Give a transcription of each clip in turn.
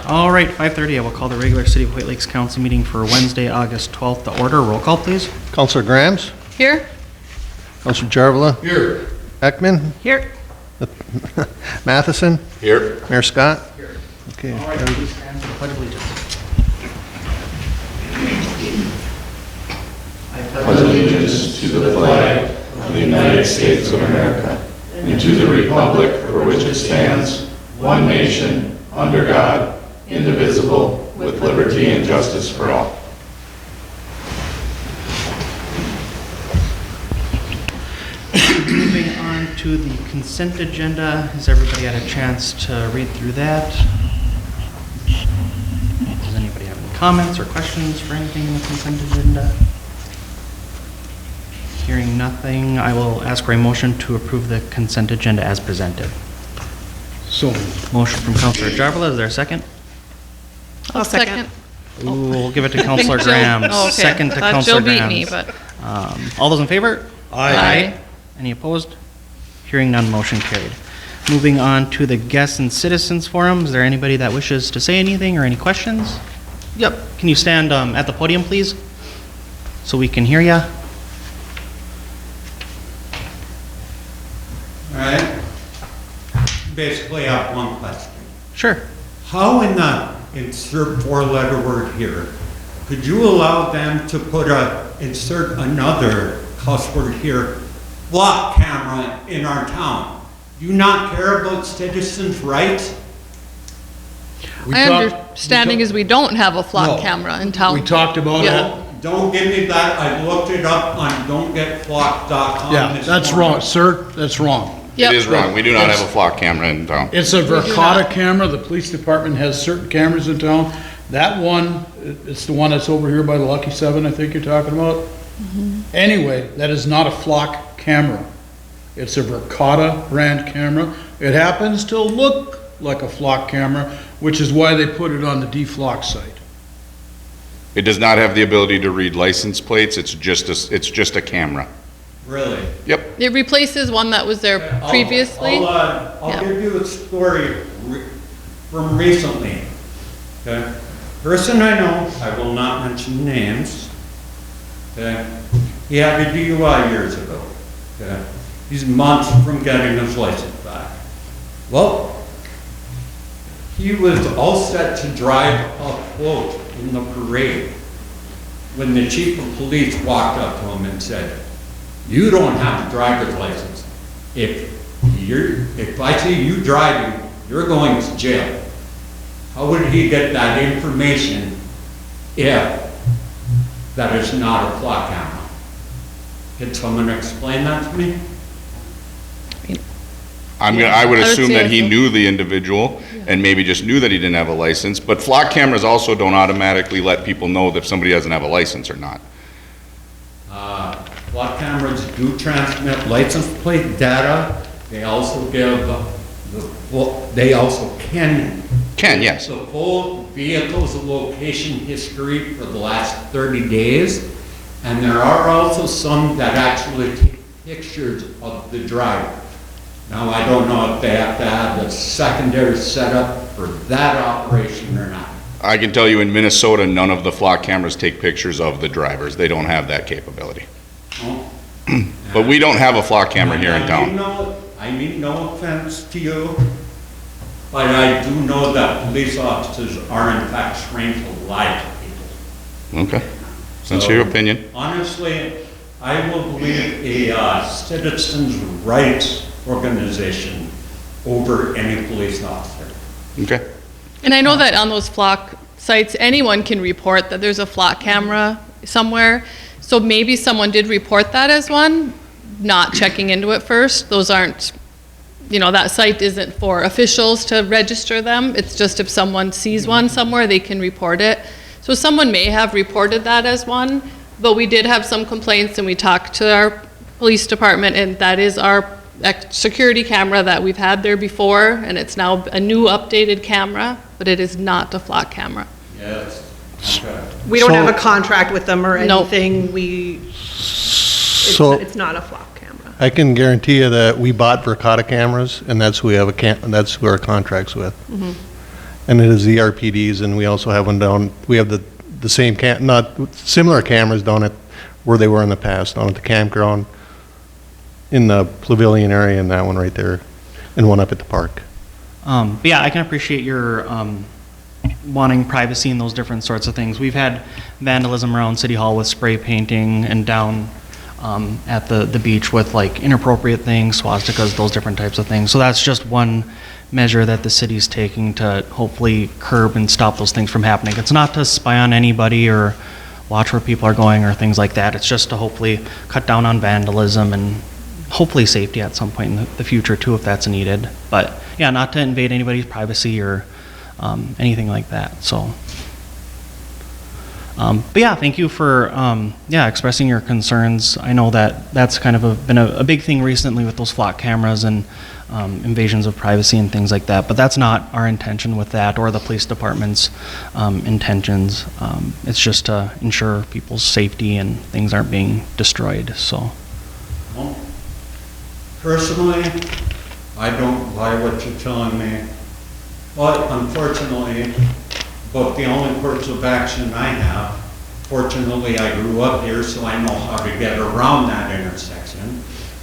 All right, 5:30, I will call the regular City of Hoyt Lakes Council meeting for Wednesday, August 12th to order. Roll call, please. Councilor Grams? Here. Councilor Jarvila? Here. Ekman? Here. Matheson? Here. Mayor Scott? Here. Okay. All right, please stand for the Pledge of Allegiance. Pledge allegiance to the flag of the United States of America and to the republic for which it stands, one nation, under God, indivisible, with liberty and justice for all. Moving on to the consent agenda. Has everybody had a chance to read through that? Does anybody have any comments or questions for anything in the consent agenda? Hearing nothing, I will ask for a motion to approve the consent agenda as presented. So, Motion from Councilor Jarvila, is there a second? I'll second. Ooh, we'll give it to Councilor Graham. Oh, okay. Second to Thought Councilor Jill beat Graham. me, but All those in favor? Aye. Any opposed? Hearing none, motion carried. Moving on to the guests and citizens forum. Is there anybody that wishes to say anything or any questions? Yep. Can you stand at the podium, please? So we can hear you. All right. Basically, I have one question. Sure. How in the insert four-letter word here, could you allow them to insert another cuss word here, block camera in our town? Do you not care about citizens' rights? my understanding is we don't have a flock camera in town. we talked about Yeah. it. Don't give me that. I looked it up on don'tgetflocked.com. Yeah, this that's morning. wrong, sir, that's wrong. Yep. It is wrong. We do not have a flock camera in town. It's a do Verkada not. camera, the police department has certain cameras in town. That one, it's the one that's over here by the Lucky Seven, I think you're talking about. Anyway, that is not a flock camera. It's a Verkada brand camera. It happens to look like a flock camera, which is why they put it on the deflock site. It does not have the ability to read license plates. It's just a camera. Really? Yep. It replaces one that was there previously. I'll Yeah. give you a story from recently. Okay? Person I know, I will not mention names. Okay? He had a DUI years ago. Okay? He's months from getting his license back. Well, he was all set to drive a float in the parade when the chief of police walked up to him and said, "You don't have a driver's license. If I see you driving, you're going to jail." How would he get that information if that is not a flock camera? Can someone explain that to me? I would I would assume say that he so. knew the individual and maybe just knew that he didn't have a license, but flock cameras also don't automatically let people know that somebody doesn't have a license or not. Flock cameras do transmit license plate data. They also give they also can Yes. the full vehicle's location history for the last 30 days. And there are also some that actually take pictures of the driver. Now, I don't know if they have to have a secondary setup for that operation or not. I can tell you in Minnesota, none of the flock cameras take pictures of the drivers. They don't have that capability. Oh. But we don't have a flock camera here in town. I mean no offense to you, but I do know that police officers are in fact trained to lie to people. Okay. That's So, your opinion. Honestly, I will believe a citizens' rights organization over any police officer. Okay. And I know that on those flock sites, anyone can report that there's a flock camera somewhere. So maybe someone did report that as one, not checking into it first. Those aren't, that site isn't for officials to register them. It's just if someone sees one somewhere, they can report it. So someone may have reported that as one, but we did have some complaints and we talked to our police department, and that is our security camera that we've had there before, and it's now a new updated camera, but it is not a flock camera. Yes. Okay. We don't So- have a contract with them or Nope. anything. So It's not a flock camera. I can guarantee you that we bought Verkada cameras, and that's who we have that's who our contract's with. And it is the RPDs, and we also have one down, we have the same not, similar cameras down at where they were in the past, down at the campground, in the pavilion area, and that one right there, and one up at the park. But yeah, I can appreciate your wanting privacy and those different sorts of things. We've had vandalism around City Hall with spray painting and down at the beach with like inappropriate things, swastikas, those different types of things. So that's just one measure that the city's taking to hopefully curb and stop those things from happening. It's not to spy on anybody or watch where people are going or things like that. It's just to hopefully cut down on vandalism and hopefully safety at some point in the future too, if that's needed. But yeah, not to invade anybody's privacy or anything like that. So, but yeah, thank you for expressing your concerns. I know that that's kind of been a big thing recently with those flock cameras and invasions of privacy and things like that. But that's not our intention with that or the police department's intentions. It's just to ensure people's safety and things aren't being destroyed. So. Well, personally, I don't buy what you're telling me, but unfortunately, but the only course of action I have, fortunately I grew up here so I know how to get around that intersection.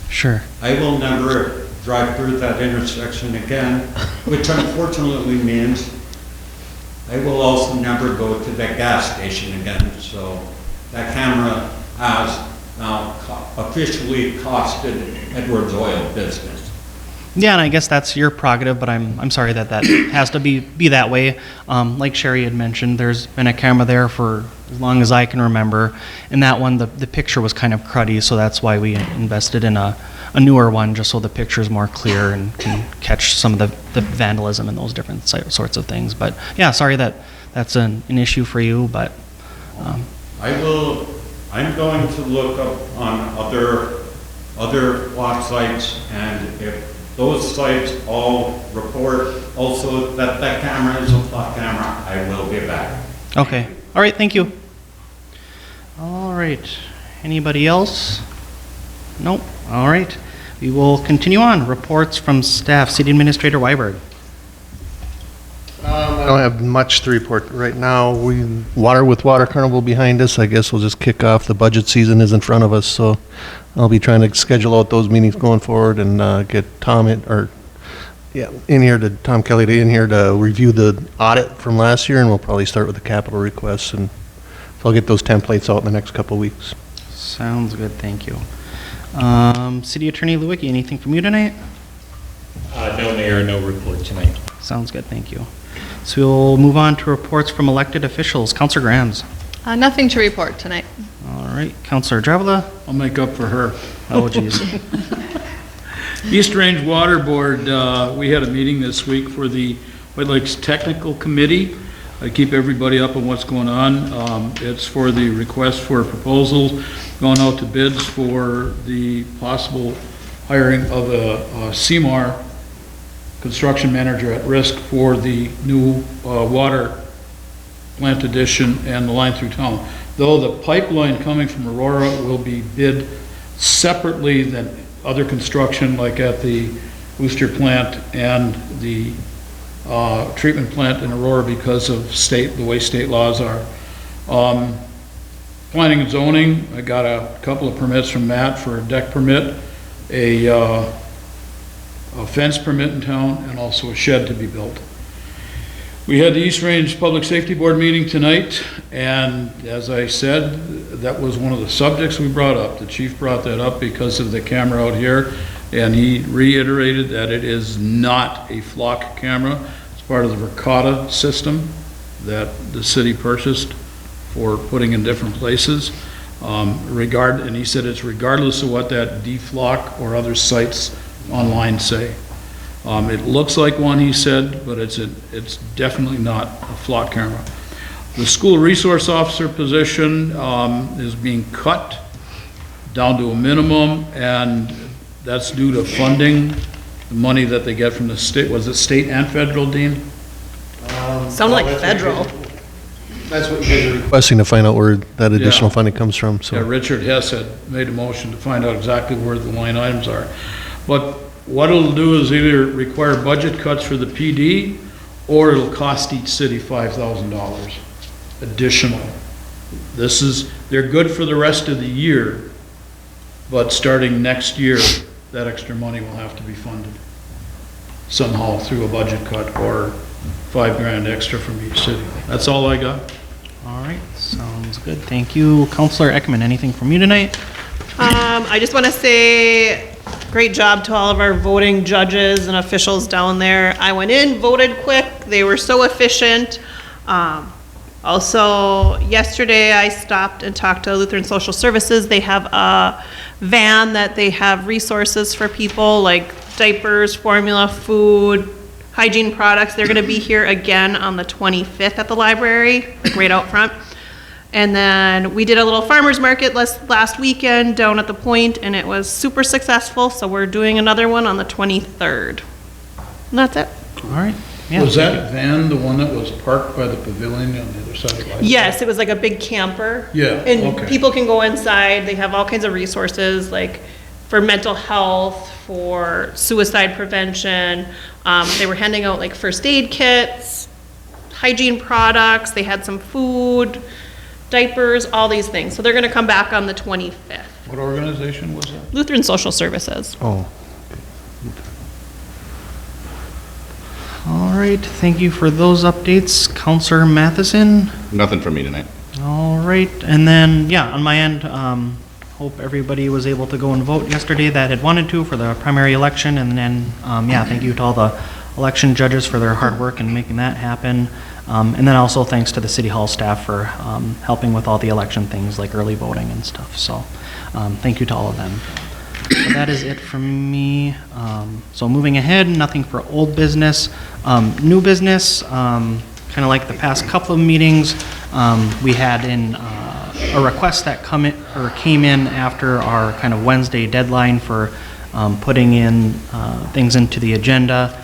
Sure. I will never drive through that intersection again, which unfortunately means I will also never go to that gas station again. So that camera has now officially costed Edwards Oil business. Yeah, and I guess that's your prerogative, but I'm sorry that has to be that way. Like Sherry had mentioned, there's been a camera there for as long as I can remember, and that one, the picture was kind of cruddy, so that's why we invested in a newer one, just so the picture is more clear and can catch some of the vandalism and those different sorts of things. But yeah, sorry that's an issue for you, but. I'm going to look up on other flock sites, and if those sites all report also that camera is a flock camera, I will be back. Okay. All right. Thank you. All right. Anybody else? Nope. All right. We will continue on. Reports from staff. City Administrator Weiberg. I don't have much to report right now. With Water Carnival behind us, I guess we'll just kick off. The budget season is in front of us, so I'll be trying to schedule out those meetings going forward and get Tom Kelly in here to review the audit from last year, and we'll probably start with the capital requests, and so I'll get those templates out in the next couple of weeks. Sounds good. Thank you. City Attorney Lewicki, anything from you tonight? No, Mayor, no report tonight. Sounds good. Thank you. So we'll move on to reports from elected officials. Councilor Grams. Nothing to report tonight. All right. Councilor Javela. I'll make up for her. Oh, geez. East Range Water Board, we had a meeting this week for the White Lakes Technical Committee. I keep everybody up on what's going on. It's for the request for proposals, going out to bids for the possible hiring of a CMAR construction manager at risk for the new water plant addition and the line through town. Though the pipeline coming from Aurora will be bid separately than other construction like at the booster plant and the treatment plant in Aurora because of the way state laws are. Planning and zoning, I got a couple of permits from Matt for a deck permit, a fence permit in town, and also a shed to be built. We had the East Range Public Safety Board meeting tonight, and as I said, that was one of the subjects we brought up. The chief brought that up because of the camera out here, and he reiterated that it is not a flock camera. It's part of the Ricotta system that the city purchased for putting in different places. And he said it's regardless of what that deflock or other sites online say. It looks like one, he said, but it's definitely not a flock camera. The school resource officer position is being cut down to a minimum, and that's due to funding, the money that they get from the state. Was it state and federal, Dean? Sound like federal. That's what you're requesting, to find out where that additional funding comes from. So Yeah, Richard Hess had made a motion to find out exactly where the line items are. But what it'll do is either require budget cuts for the PD or it'll cost each city $5,000 additional. They're good for the rest of the year, but starting next year, that extra money will have to be funded somehow through a budget cut or $5,000 extra from each city. That's all I got. All right, sounds good. Thank you. Counselor Ekman, anything from you tonight? I just want to say great job to all of our voting judges and officials down there. I went in, voted quick. They were so efficient. Also, yesterday I stopped and talked to Lutheran Social Services. They have a van that they have resources for people like diapers, formula, food, hygiene products. They're going to be here again on the 25th at the library, like right out front. And then we did a little farmer's market last weekend down at the Point, and it was super successful, so we're doing another one on the 23rd. And that's it. All right. Yeah. Was that van the one that was parked by the pavilion on the other side of the library? Yes, it was like a big camper. Yeah, And okay. people can go inside. They have all kinds of resources, like for mental health, for suicide prevention. They were handing out like first aid kits, hygiene products. They had some food, diapers, all these things. So they're going to come back on the 25th. What organization was that? Lutheran Social Services. Oh, All right, thank you for those updates. Counselor Matheson? Nothing from me tonight. All right, and then, yeah, on my end, hope everybody was able to go and vote yesterday that had wanted to for the primary election, and then, yeah, thank you to all the election judges for their hard work in making that happen. And then also thanks to the City Hall staff for helping with all the election things like early voting and stuff, so thank you to all of them. So that is it from me. So moving ahead, nothing for old business. New business, kind of like the past couple of meetings, we had in a request that came in after our kind of Wednesday deadline for putting in things into the agenda.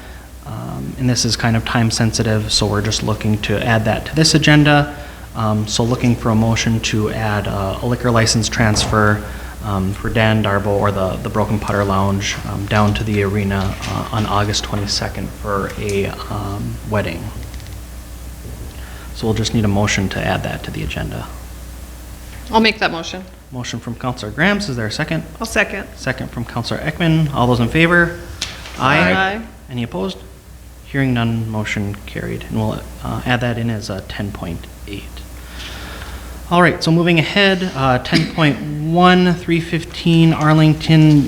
And this is kind of time sensitive, so we're just looking to add that to this agenda. So looking for a motion to add a liquor license transfer for Dan Darbo or the Broken Putter Lounge down to the arena on August 22nd for a wedding. So we'll just need a motion to add that to the agenda. I'll make that motion. Motion from Counselor Grams, is there a second? I'll second. Second from Counselor Ekman. All those in favor? Aye. Any opposed? Hearing none, motion carried. And we'll add that in as a 10.8. All right, so moving ahead, 10.1, 315 Arlington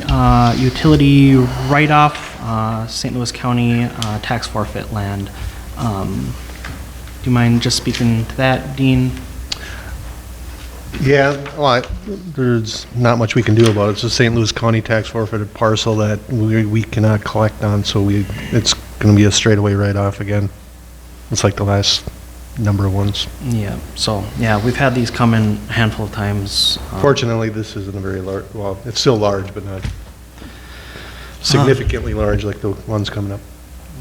utility write-off, St. Louis County tax forfeit land. Do you mind just speaking to that, Dean? yeah, well, there's not much we can do about it. It's a St. Louis County tax forfeited parcel that we cannot collect on, so it's going to be a straightaway write-off again. It's like the last number of ones. Yeah, so, yeah, we've had these come in a handful of times. Fortunately, this isn't a very large, well, it's still large, but not significantly large like the ones coming up.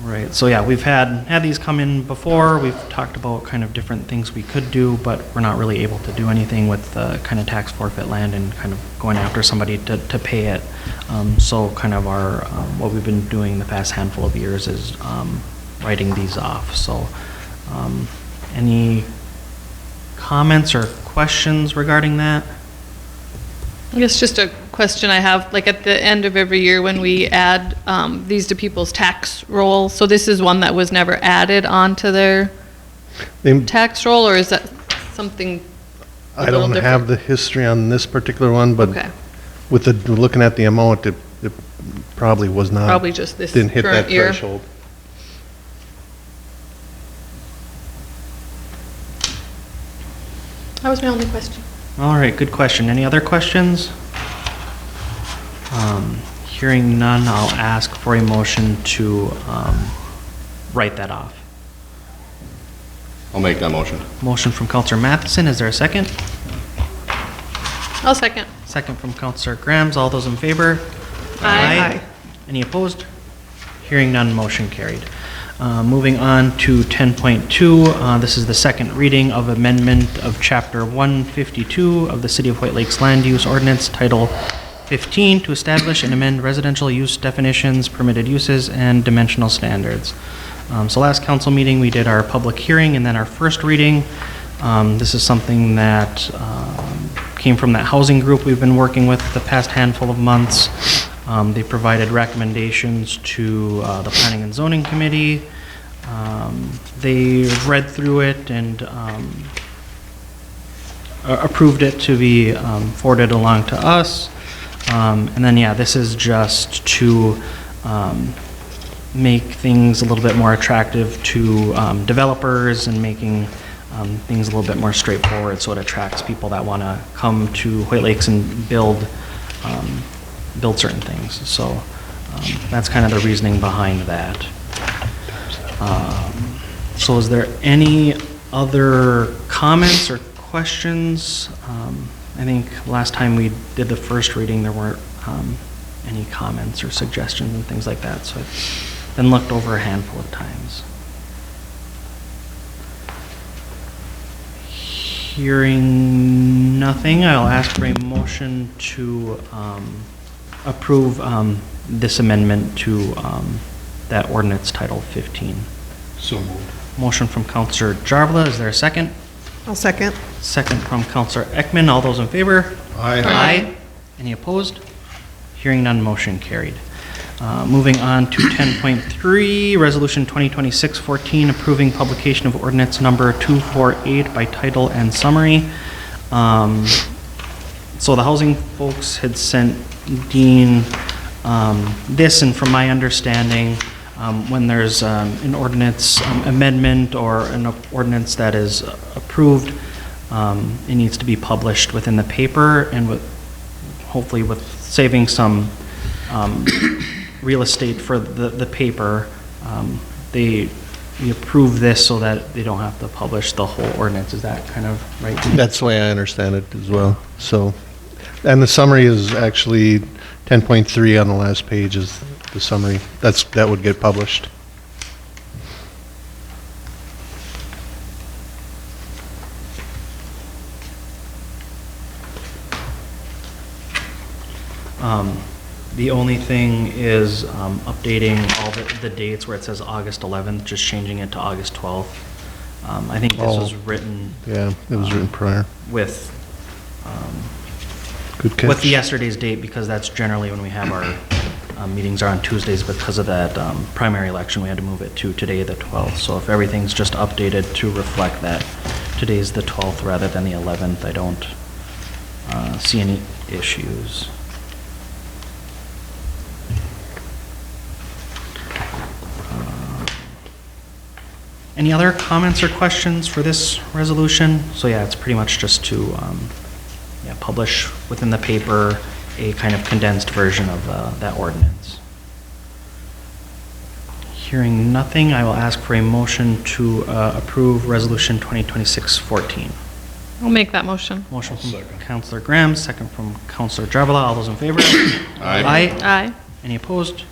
Right, so yeah, we've had these come in before. We've talked about kind of different things we could do, but we're not really able to do anything with the kind of tax forfeit land and kind of going after somebody to pay it. So kind of our, what we've been doing the past handful of years is writing these off. So any comments or questions regarding that? I guess just a question I have, like at the end of every year when we add these to people's tax roll, so this is one that was never added onto their tax roll, or is that something a I little don't different? have the history on this particular one, but Okay, with looking at the amount, it probably was not. probably just this Didn't hit that current year. threshold. That was my only question. All right, good question. Any other questions? Hearing none, I'll ask for a motion to write that off. I'll make that motion. Motion from Counselor Matheson, is there a second? I'll second. Second from Counselor Grams, all those in favor? Aye. Any opposed? Hearing none, motion carried. Moving on to 10.2, this is the second reading of amendment of Chapter 152 of the City of Hoyt Lakes Land Use Ordinance, Title 15, to establish and amend residential use definitions, permitted uses, and dimensional standards. So last council meeting, we did our public hearing and then our first reading. This is something that came from that housing group we've been working with the past handful of months. They provided recommendations to the Planning and Zoning Committee. They read through it and approved it to be forwarded along to us. And then, yeah, this is just to make things a little bit more attractive to developers and making things a little bit more straightforward, so it attracts people that want to come to Hoyt Lakes and build certain things. So that's kind of the reasoning behind that. So is there any other comments or questions? I think last time we did the first reading, there weren't any comments or suggestions and things like that, so it's been looked over a handful of times. Hearing nothing, I'll ask for a motion to approve this amendment to that ordinance Title 15. So moved. Motion from Councillor Jarvela, is there a second? I'll second. Second from Councillor Ekman, all those in favor? Aye. Any opposed? Hearing none, motion carried. Moving on to 10.3, Resolution 2026-14, approving publication of ordinance number 248 by title and summary. So the housing folks had sent Dean this, and from my understanding, when there's an ordinance amendment or an ordinance that is approved, it needs to be published within the paper, and hopefully with saving some real estate for the paper, we approve this so that they don't have to publish the whole ordinance. Is that kind of right? That's the way I understand it as well. So, and the summary is actually 10.3 on the last page is the summary. That would get published. The only thing is updating all the dates where it says August 11th, just changing it to August 12th. I think this was written. Yeah, it was written prior. With Good catch. with yesterday's date, because that's generally when we have our meetings are on Tuesdays. Because of that primary election, we had to move it to today, the 12th. So if everything's just updated to reflect that today's the 12th rather than the 11th, I don't see any issues. Any other comments or questions for this resolution? So yeah, it's pretty much just to publish within the paper a kind of condensed version of that ordinance. Hearing nothing, I will ask for a motion to approve Resolution 2026-14. I'll make that motion. Motion from Second. Councillor Graham, second from Councillor Jarvela. All those in favor? Aye. Aye. Any opposed?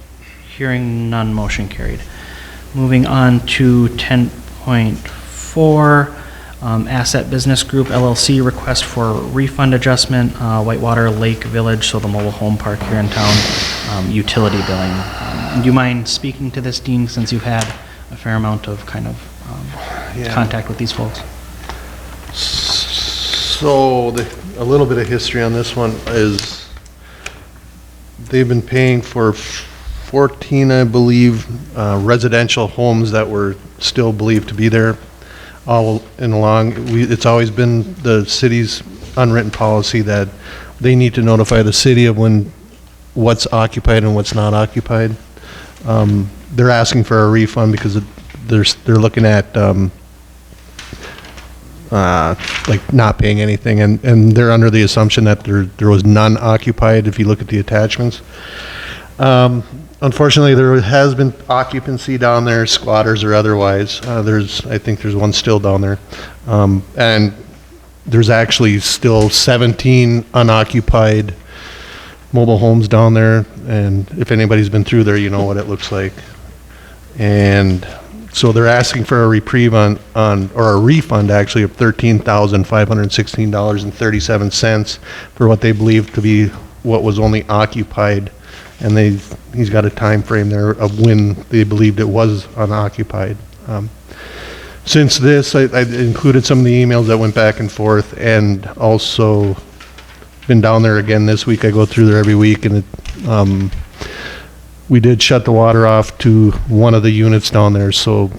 Hearing none, motion carried. Moving on to 10.4, Asset Business Group LLC request for refund adjustment, Whitewater Lake Village, so the mobile home park here in town, utility billing. Do you mind speaking to this, Dean, since you've had a fair amount of kind of contact with these folks? So a little bit of history on this one is they've been paying for 14, I believe, residential homes that were still believed to be there all in along. It's always been the city's unwritten policy that they need to notify the city of what's occupied and what's not occupied. They're asking for a refund because they're looking at like not paying anything, and they're under the assumption that there was none occupied if you look at the attachments. Unfortunately, there has been occupancy down there, squatters or otherwise. I think there's one still down there. And there's actually still 17 unoccupied mobile homes down there. And if anybody's been through there, you know what it looks like. And so they're asking for a reprieve or a refund actually of $13,516.37 for what they believe to be what was only occupied and he's got a time frame there of when they believed it was unoccupied. Since this, I included some of the emails that went back and forth, and also been down there again this week. I go through there every week, and we did shut the water off to one of the units down there, so,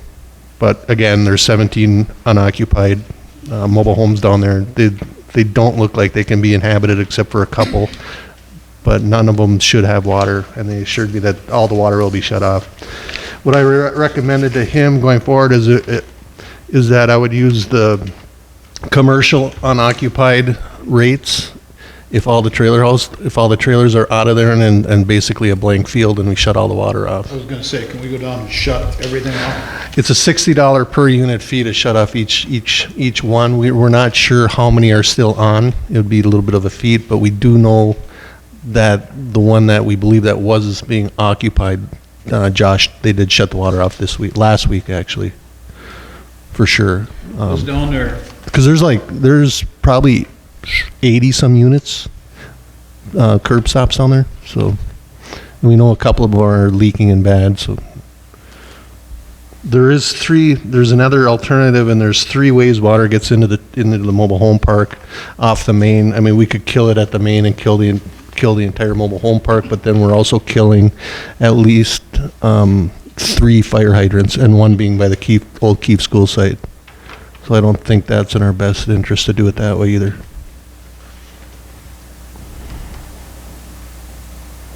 but again, there's 17 unoccupied mobile homes down there. They don't look like they can be inhabited except for a couple, but none of them should have water, and they assured me that all the water will be shut off. What I recommended to him going forward is that I would use the commercial unoccupied rates if all the trailers are out of there and basically a blank field, and we shut all the water off. I was gonna say, can we go down and shut everything off? It's a $60 per unit fee to shut off each one. We're not sure how many are still on. It would be a little bit of a feat, but we do know that the one that we believe that was being occupied, Josh, they did shut the water off last week actually, for sure. I was down there, Because there's probably 80 some units, curb stops down there. So and we know a couple of them are leaking and bad. So there's another alternative, and there's 3 ways water gets into the mobile home park off the main. I mean, we could kill it at the main and kill the entire mobile home park, but then we're also killing at least 3 fire hydrants, and one being by the old Keefe school site. So I don't think that's in our best interest to do it that way either.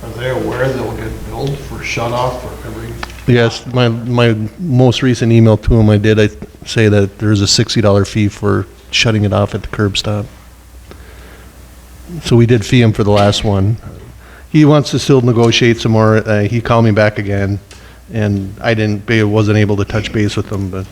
are they aware they'll get billed for shut off for every? Yes, my most recent email to him, I say that there's a $60 fee for shutting it off at the curb stop. So we did fee him for the last one. He wants to still negotiate some more. He called me back again, and I wasn't able to touch base with him, but.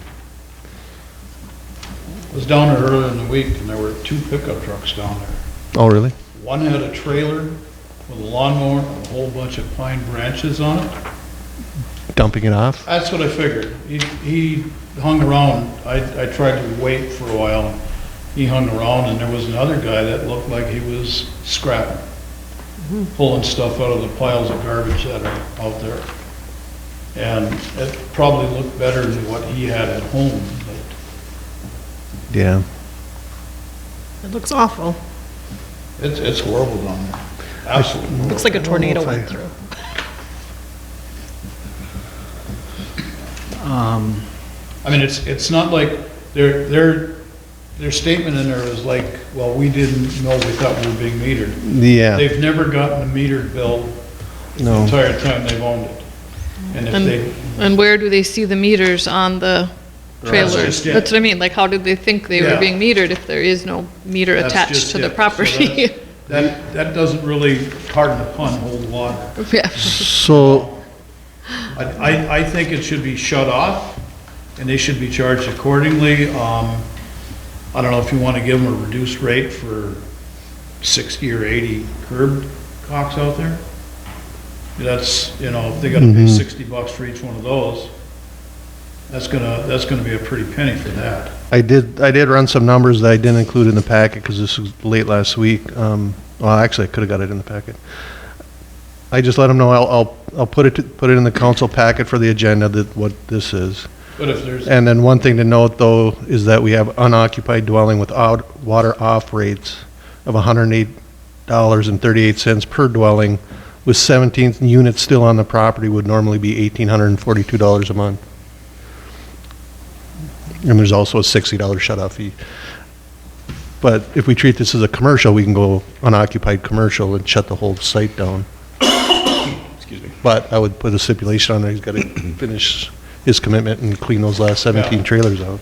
I was down there earlier in the week, and there were 2 pickup trucks down there. Oh, really? One had a trailer with a lawnmower and a whole bunch of pine branches on it. Dumping it off? That's what I figured. He hung around. I tried to wait for a while, and he hung around, and there was another guy that looked like he was scrapping, pulling stuff out of the piles of garbage that are out there. And it probably looked better than what he had at home, but Yeah. It looks awful. it's horrible down there. Absolutely. Looks like a tornado went through. I mean, it's not like their statement in there is like, well, we didn't know, we thought we were being metered. Yeah. They've never gotten a metered bill the No. entire time they've owned it. And if they, And where do they see the meters on the trailers? just it. That's what I mean, like, how did they think they were Yeah. being metered if there is no meter That's attached just to the it. So property? that doesn't really, pardon the pun, hold water. Yeah. So, I think it should be shut off, and they should be charged accordingly. I don't know if you want to give them a reduced rate for 60 or 80 curb cocks out there. That's, if they gotta pay $60 for each one of those, that's gonna be a pretty penny for that. I did run some numbers that I didn't include in the packet because this was late last week. Well, actually, I could have got it in the packet. I just let them know I'll put it in the council packet for the agenda that what this is. But if there's, And then one thing to note though is that we have unoccupied dwelling without water off rates of $108.38 per dwelling, with 17 units still on the property would normally be $1,842 a month. And there's also a $60 shut-off fee. But if we treat this as a commercial, we can go unoccupied commercial and shut the whole site down. Excuse me. But I would put a stipulation on there, he's got to finish his commitment and clean those last 17 Yeah. trailers out.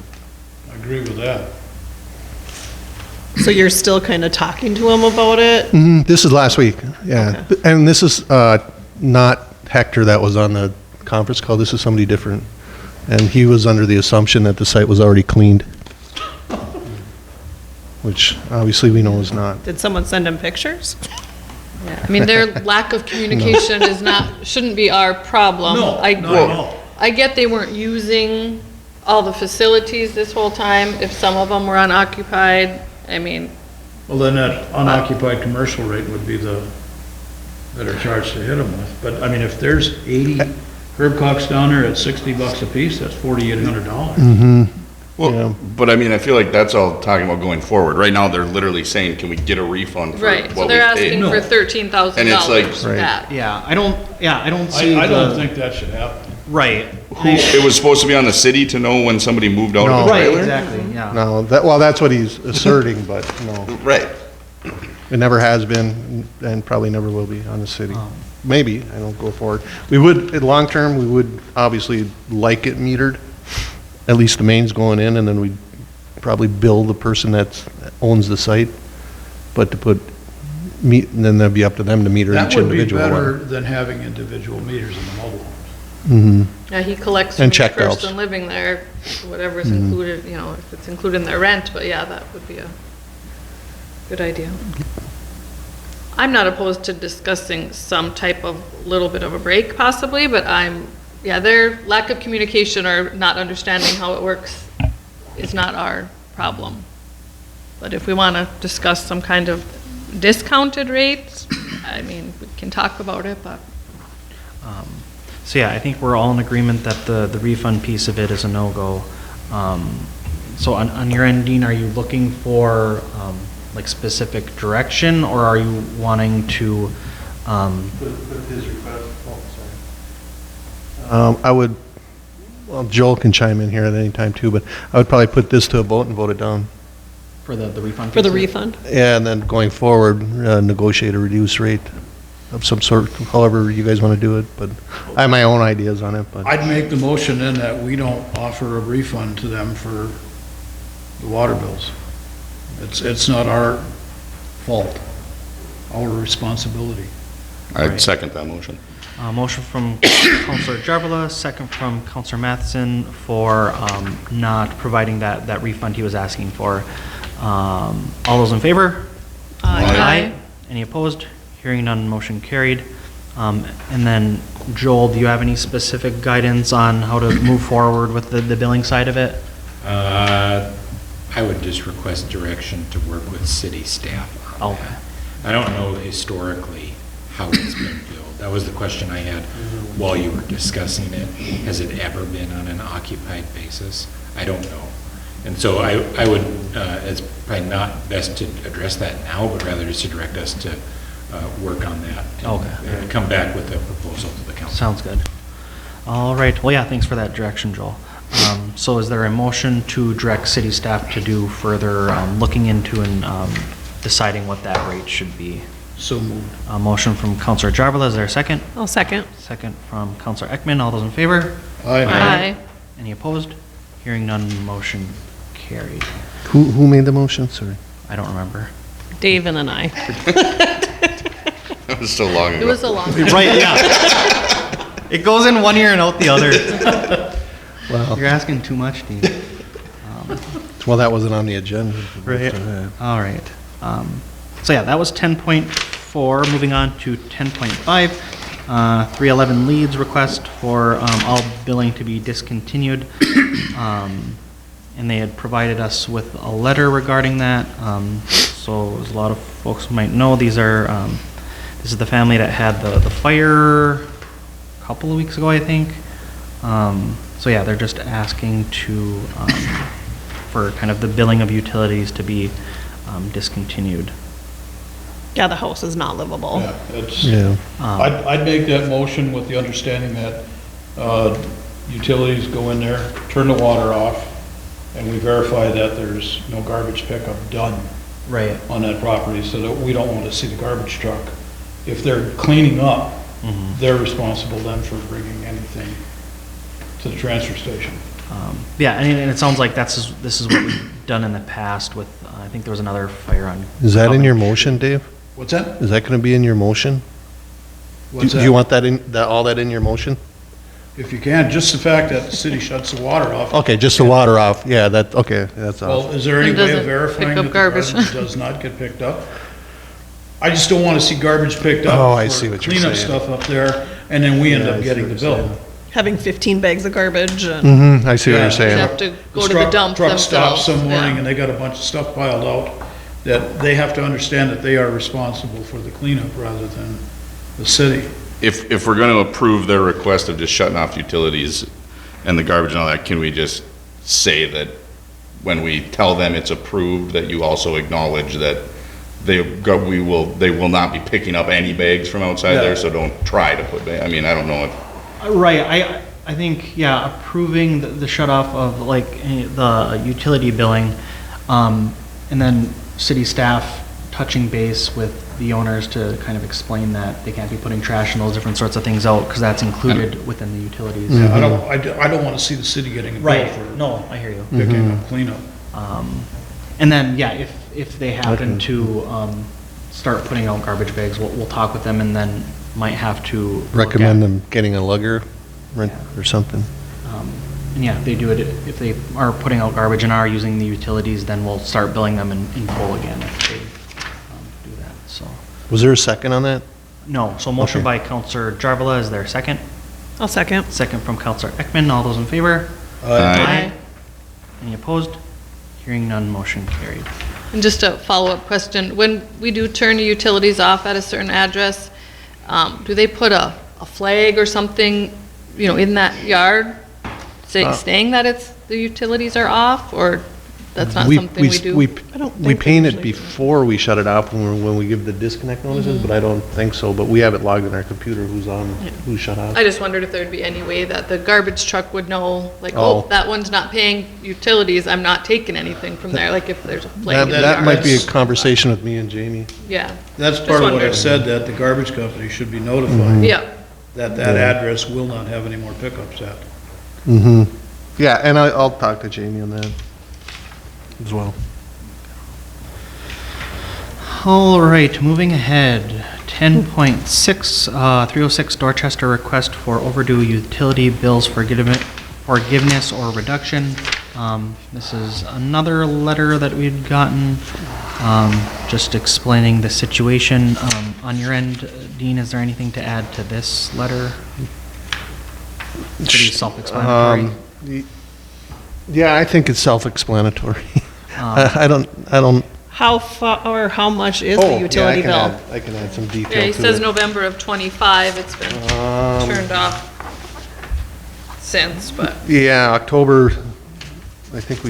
I agree with that. So you're still kind of talking to him about it? This is last week, yeah. And this is not Hector that was on the conference call, this is somebody different. And he was under the assumption that the site was already cleaned, which obviously we know is not. Did someone send him pictures? Yeah, I mean, their lack of communication shouldn't be our problem. No, not at all. I get they weren't using all the facilities this whole time, if some of them were unoccupied, I mean, Well, then that unoccupied commercial rate would be that are charged to hit them with. But, I mean, if there's 80 curb cocks down there at $60 a piece, that's $4,800. Yeah. Well, but I mean, I feel like that's all talking about going forward. Right now, they're literally saying, can we get a refund for Right, so what we they're paid? asking for $13,000 And it's like- back. Yeah, I don't see I don't the, think that should happen. right. It was supposed to be on the city to know when somebody moved out of No. the Right, trailer? exactly, yeah. No, that's what he's asserting, but no, Right. it never has been and probably never will be on the city. Um. Maybe, I don't go forward. We would, in long term, we would obviously like it metered, at least the mains going in, and then we'd probably bill the person that owns the site, but to put, and then that'd be up to them to meter That each would be individual better one. than having individual meters in the mobile homes. Mhm. Yeah, he collects from And each check valves. person living there, whatever's Mm-hmm. included, you know, if it's included in their rent, but yeah, that would be a good idea. I'm not opposed to discussing some type of little bit of a break possibly, but their lack of communication or not understanding how it works is not our problem. But if we want to discuss some kind of discounted rate, I mean, we can talk about it, but. So yeah, I think we're all in agreement that the refund piece of it is a no-go. So on your end, Dean, are you looking for like specific direction, or are you wanting to? With his request, I would, well, Joel can chime in here at any time too, but I would probably put this to a vote and vote it down. For the refund? For the piece of it? refund? Yeah, and then going forward, negotiate a reduced rate of some sort, however you guys want to do it, but I have my own ideas on it, but. I'd make the motion then that we don't offer a refund to them for the water bills. It's not our fault, our responsibility. I'd second that motion. Motion from Councilor Jarvala, second from Councilor Matheson for not providing that refund he was asking for. All those in favor? Aye. Any opposed? Hearing none, motion carried. And then Joel, do you have any specific guidance on how to move forward with the billing side of it? I would just request direction to work with city staff on Okay. that. I don't know historically how it's been billed. That was the question I had while you were discussing it. Has it ever been on an occupied basis? I don't know. And so I would, it's probably not best to address that now, but rather just to direct us to work on that. Okay. And come back with a proposal to the council. Sounds good. All right, well, yeah, thanks for that direction, Joel. So is there a motion to direct city staff to do further looking into and deciding what that rate should be? So moved. A motion from Councilor Jarvala, is there a second? I'll second. Second from Councilor Ekman, all those in favor? Aye. Any opposed? Hearing none, motion carried. Who made the motion, sorry? I don't remember. David and I. That was so long ago. It was a long time. Right, yeah. It goes in one ear and out the other. Well, You're asking too much, Dean. well, that wasn't on the agenda. Right. All right. So yeah, that was 10.4. Moving on to 10.5. 311 leads request for all billing to be discontinued. And they had provided us with a letter regarding that. So as a lot of folks might know, this is the family that had the fire a couple of weeks ago, I think. So yeah, they're just asking to, for kind of the billing of utilities to be discontinued. Yeah, the house is not livable. Yeah, it's, Yeah. I'd make that motion with the understanding that utilities go in there, turn the water off, and we verify that there's no garbage pickup done Right. on that property, so that we don't want to see the garbage truck. If they're cleaning up, they're responsible then for bringing anything to the transfer station. Yeah, and it sounds like this is what we've done in the past with, I think there was another fire on. Is that in your motion, Dave? What's that? Is that going to be in your motion? What's Do you want that all that in your motion? If you can, just the fact that the city shuts the water off. Okay, just the water off, yeah, okay, that's Well, off. is there any And way doesn't of verifying pick that up the garbage. garbage does not get picked up? I just don't want to see garbage picked up. Oh, I for see what you're Cleanup saying. stuff up there, and then we end Yeah, I up see getting what the you're bill. saying. Having 15 bags of garbage and Mm-hmm, I see what Yeah. you're They saying. have to go to the Truck- dump Truck themselves. stops some morning Yeah. and they got a bunch of stuff piled out, that they have to understand that they are responsible for the cleanup rather than the city. If we're going to approve their request of just shutting off utilities and the garbage and all that, can we just say that when we tell them it's approved, that you also acknowledge that they will not be picking up any bags from outside Yeah. there, so don't try to put bags. I mean, I don't know if, Right, I think, yeah, approving the shut off of like the utility billing, and then city staff touching base with the owners to kind of explain that they can't be putting trash and those different sorts of things out, because that's included within the utilities. Yeah, I don't want to see the city getting a bill Right, for no, I hear you. picking up cleanup. And then, yeah, if they happen to start putting out garbage bags, we'll talk with them and then might have to look Recommend at- them getting a lugger rent or something. And yeah, if they do it, if they are putting out garbage and are using the utilities, then we'll start billing them in full again if they do that, so. Was there a second on that? No, so motion Okay. by Counselor Jarvela, is there a second? I'll second. Second from Counselor Ekman, all those in favor? Aye. Any opposed? Hearing none, motion carried. And just a follow-up question, when we do turn utilities off at a certain address, do they put a flag or something, in that yard, saying that the utilities are off, or that's not something we do? We don't we think they paint it usually do. before we shut it off when we give the disconnect notices, but I don't think so. But we have it logged in our computer who's shut off. I just wondered if there'd be any way that the garbage truck would know, like, Oh. oh, that one's not paying utilities, I'm not taking anything from there, like if there's a flag That in the that might be a yard. conversation with me and Jamie. Yeah, That's Just part of what I wondered. said, that the garbage company should be notified yeah. that that address will not have any more pickups at. Mm-hmm. Yeah, and I'll talk to Jamie on that as well. All right, moving ahead. 10.6, 306 Dorchester request for overdue utility bills forgiveness or reduction. This is another letter that we'd gotten, just explaining the situation. On your end, Dean, is there anything to add to this letter? Pretty self-explanatory. Yeah, I think it's self-explanatory. I don't. How far, or how much is Oh, the yeah, utility bill? I can add some detail Yeah, he to says it. November of '25, it's been turned off since, but. Yeah, October, I think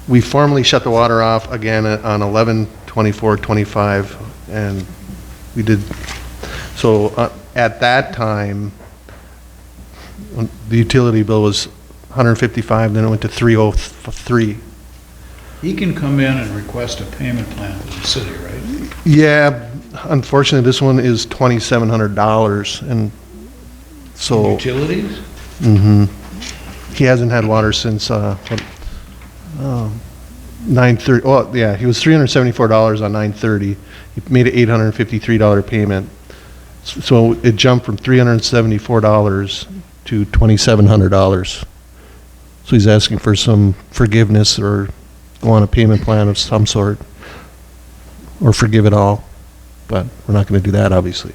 we formally shut the water off again on 11/24/25, and we did, so at that time, the utility bill was 155, then it went to 303. He can come in and request a payment plan from the city, right? Yeah, unfortunately, this one is $2,700, and so. Utilities? Mm-hmm. He hasn't had water since, 9/30, oh, yeah, he was $374 on 9/30. He made an $853 payment. So it jumped from $374 to $2,700. So he's asking for some forgiveness or go on a payment plan of some sort, or forgive it all, but we're not gonna do that, obviously.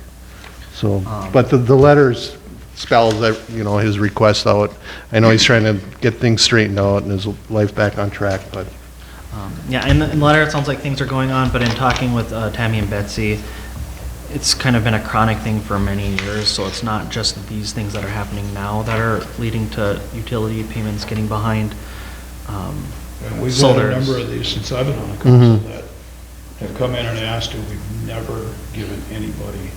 So, but the letters spells that, his request out. I know he's trying to get things straightened out and his life back on track, but. Yeah, in the letter, it sounds like things are going on, but in talking with Tammy and Betsy, it's kind of been a chronic thing for many years, so it's not just these things that are happening now that are leading to utility payments getting behind. We've So had a there's- number of these since I've been on the council that have come in and asked, and we've never given anybody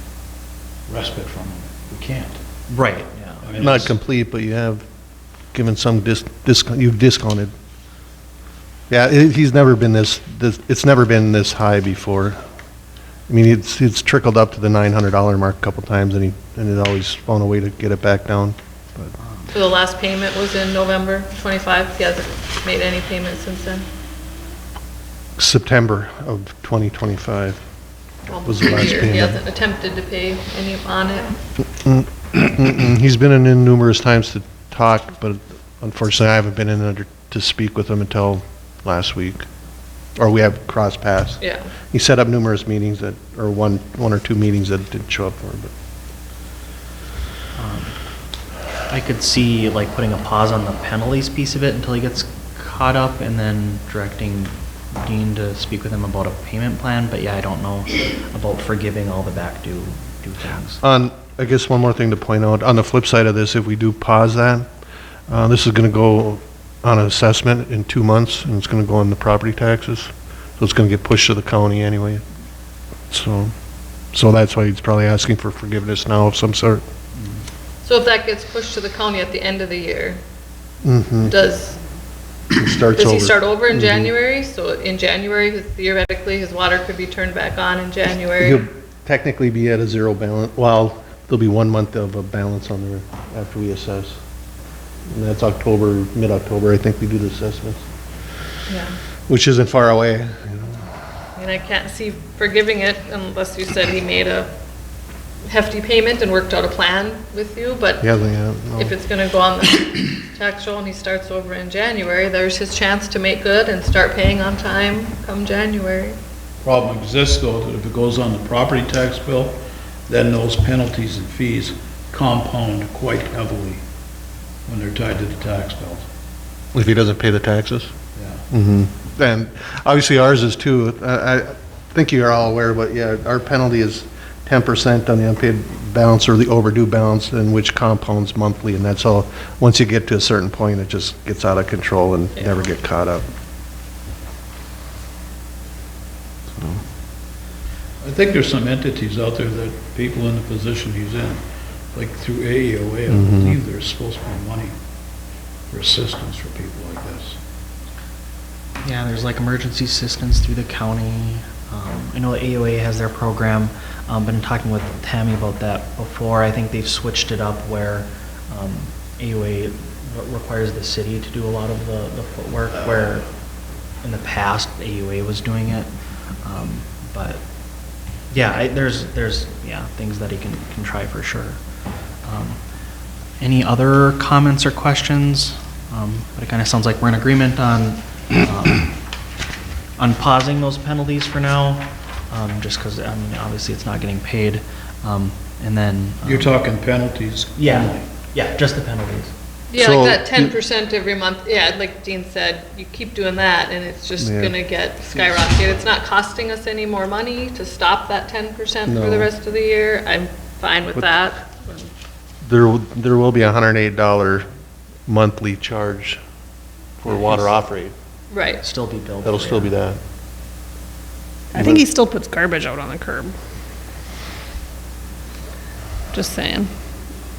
respite from them. We can't. Right, yeah. I mean, Not it's- complete, but you have given some you've discounted. Yeah, he's never been it's never been this high before. I mean, it's trickled up to the $900 mark a couple times, and it always found a way to get it back down. So the last payment was in November 25, he hasn't made any payments since then? September of 2025. Almost the a last year. He payment. hasn't attempted to pay any on it. He's been in numerous times to talk, but unfortunately, I haven't been in there to speak with him until last week. Or we have crossed paths. Yeah. He set up numerous meetings or one or two meetings that didn't show up for, but. I could see like putting a pause on the penalties piece of it until he gets caught up and then directing Dean to speak with him about a payment plan, but yeah, I don't know about forgiving all the back due things. I guess one more thing to point out, on the flip side of this, if we do pause that, this is gonna go on an assessment in 2 months, and it's gonna go on the property taxes. So it's gonna get pushed to the county anyway. So that's why he's probably asking for forgiveness now of some sort. So if that gets pushed to the county at the end of the year, Mm-hmm. does Starts he over. start over in Mhm. January? So in January, theoretically, his water could be turned back on in January? He'll technically be at a zero balance, well, there'll be 1 month of a balance on there after we assess. And that's October, mid-October, I think we do the assessments, Yeah. which isn't far away. I mean, I can't see forgiving it unless you said he made a hefty payment and worked out a plan with you, but Yeah, no. if it's gonna go on the tax roll and he starts over in January, there's his chance to make good and start paying on time come January. Problem exists though, that if it goes on the property tax bill, then those penalties and fees compound quite heavily when they're tied to the tax bills. If he doesn't pay the taxes? Yeah. Mm-hmm. And obviously ours is too. I think you're all aware, but yeah, our penalty is 10% on the unpaid balance or the overdue balance, and which compounds monthly, and that's all. Once you get to a certain point, it just gets out of control and never get caught up. So, I think there's some entities out there that people in the position he's in, like through AEOA, I Mhm. believe there's supposed to be money for assistance for people like this. Yeah, there's like emergency assistance through the county. I know the AOA has their program. Been talking with Tammy about that before. I think they've switched it up where AOA requires the city to do a lot of the footwork, where in the past AOA was doing it. But yeah, there's things that he can try for sure. Any other comments or questions? But it kind of sounds like we're in agreement on pausing those penalties for now, just because, I mean, obviously it's not getting paid. And then. You're talking penalties Yeah, only. yeah, just the penalties. Yeah, So, like that 10% every month, yeah, like Dean said, you keep doing that and it's just Yeah. gonna get skyrocketed. It's not costing us any more money to stop that 10% for the No. rest of the year. I'm fine with that. there will be a $108 monthly charge for water off rate. Right. Still be billed. That'll for, still yeah. be that. I think he still puts garbage out on the curb. Just saying.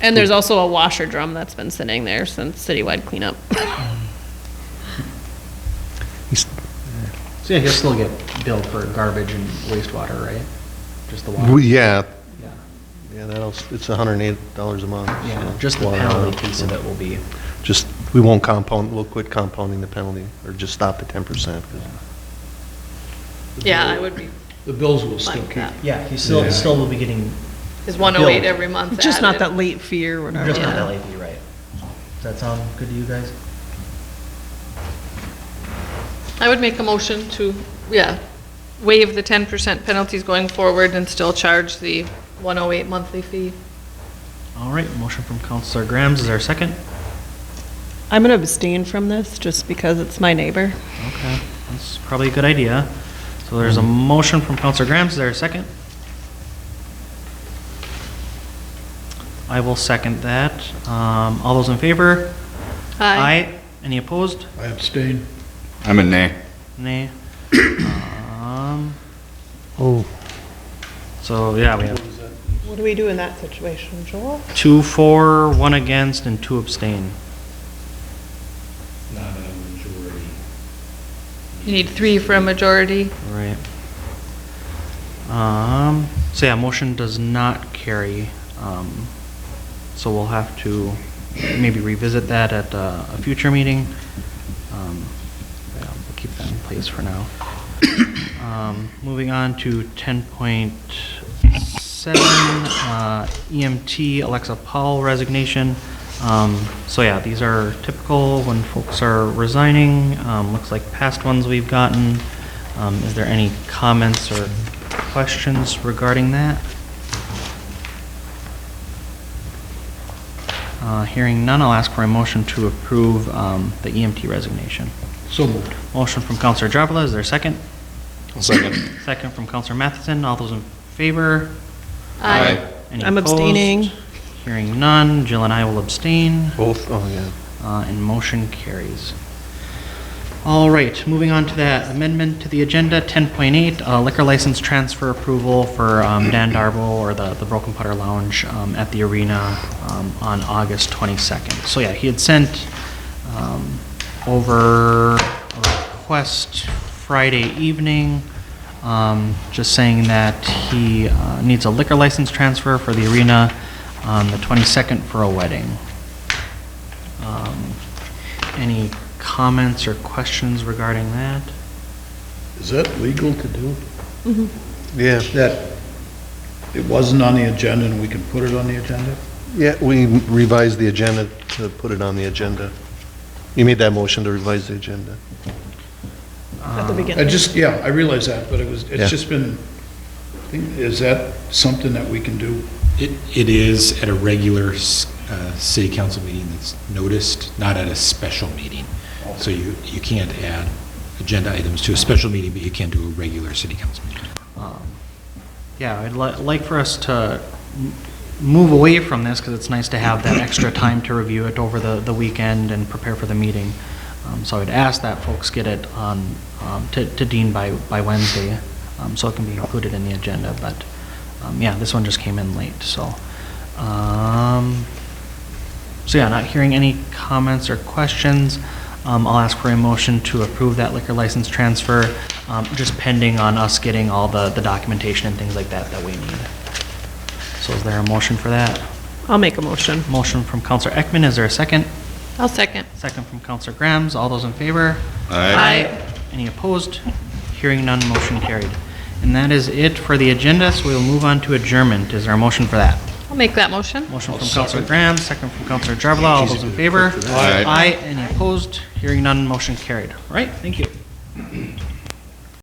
And there's also a washer drum that's been sitting there since citywide cleanup. So yeah, he'll still get billed for garbage and wastewater, right? Just the water. Yeah, Yeah, it's $108 a month. yeah, so just the water penalty off. piece of it will be. Just, we'll quit compounding the penalty, or just stop at 10%. 'cause Yeah, I would be, The bills will still Like keep. that. Yeah, he still will be getting, is 108 Billed. every month Just not added. that late fee or whatever. just not Yeah. LAP, right? Does that sound good to you guys? I would make a motion to, waive the 10% penalties going forward and still charge the 108 monthly fee. All right, motion from Counselor Grams, is there a second? I'm gonna abstain from this just because it's my neighbor. Okay, that's probably a good idea. So there's a motion from Counselor Grams, is there a second? I will second that. All those in favor? Aye. Any opposed? I abstain. I'm a nay. Nay. Oh, So, yeah, we have What do we do in that situation, Joel? 2 for, 1 against, and 2 abstain. Not a majority. You need 3 for a majority. Right. So yeah, motion does not carry. So we'll have to maybe revisit that at a future meeting. Yeah, we'll keep that in place for now. Moving on to 10.7, EMT Alexa Paul resignation. So yeah, these are typical when folks are resigning. Looks like past ones we've gotten. Is there any comments or questions regarding that? Hearing none, I'll ask for a motion to approve the EMT resignation. So moved. Motion from Counselor Jarvala, is there a second? Second. Second from Counselor Matheson, all those in favor? Aye. Any I'm opposed? abstaining. Hearing none, Jill and I will abstain, Both, oh, yeah. and motion carries. All right, moving on to that amendment to the agenda, 10.8, liquor license transfer approval for Dan Darbo or the Broken Putter Lounge at the arena on August 22nd. So yeah, he had sent over a request Friday evening, just saying that he needs a liquor license transfer for the arena on the 22nd for a wedding. Any comments or questions regarding that? Is that legal to do? Yeah, That it wasn't on the agenda and we can put it on the agenda? yeah, we revised the agenda to put it on the agenda. You made that motion to revise the agenda. At the I beginning. just, yeah, I realize that, but Yeah. it's just been, is that something that we can do? It is at a regular city council meeting that's noticed, not at a special meeting. So you can't add agenda items to a special meeting, but you can do a regular city council meeting. Yeah, I'd like for us to move away from this, because it's nice to have that extra time to review it over the weekend and prepare for the meeting. So I'd ask that folks get it on, to Dean by Wednesday, so it can be included in the agenda, but, yeah, this one just came in late, so. So yeah, not hearing any comments or questions, I'll ask for a motion to approve that liquor license transfer, just pending on us getting all the documentation and things like that we need. So is there a motion for that? I'll make a motion. Motion from Counselor Ekman, is there a second? I'll second. Second from Counselor Grams, all those in favor? Aye. Any opposed? Hearing none, motion carried. And that is it for the agenda, so we'll move on to adjournment. Is there a motion for that? I'll make that motion. Motion from Counselor Graham, second from Counselor Jarvala. All those in favor? Aye. Any opposed? Hearing none, motion carried. All right, thank you.